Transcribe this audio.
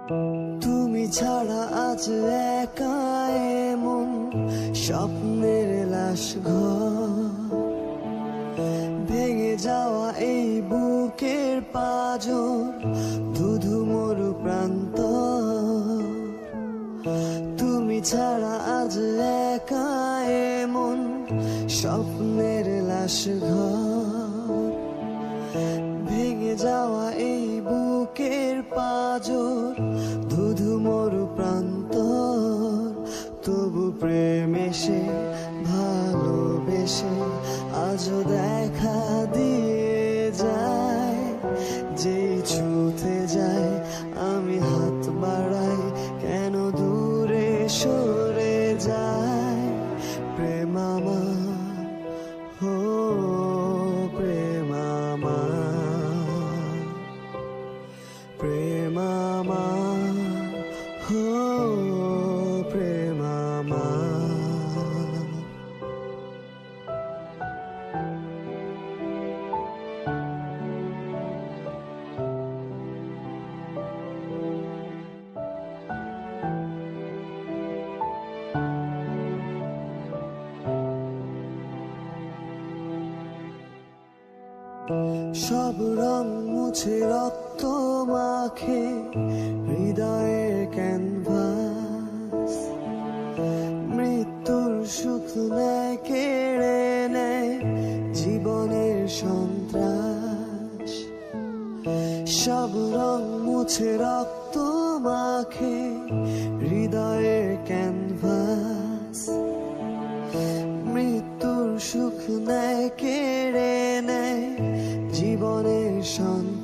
তুমি ছাড়া আজ একা এমন স্বপ্নের লাশ ঘর, ভেঙে যাওয়া এই বুকের পাঁজর, ধুধু মরু প্রান্ত। তুমি ছাড়া আজ একা এমন স্বপ্নের লাশ ঘর, ভেঙে যাওয়া এই বুকের পাঁজর, ধুধু মরু প্রান্তর। তবু প্রেম এসে ভালোবেসে আজও দেখা দিয়ে যায়। যেই ছুঁতে যায় আমি হাত বাড়াই, কেন দূরে সরে যায়। প্রেম আমার, হো প্রেম আমার, প্রেম আমার, হো প্রেম আমার। সব রং মুছে রক্ত মাখে হৃদয়ের ক্যানভাস, মৃত্যুর সুখ নেয় কেড়ে নেয় জীবনের সন্ত্রাস। সব রং মুছে রক্ত মাখে হৃদয়ের ক্যানভাস, মৃত্যুর সুখ নেয় কেড়ে নেয় জীবনের সন্ত্রাস।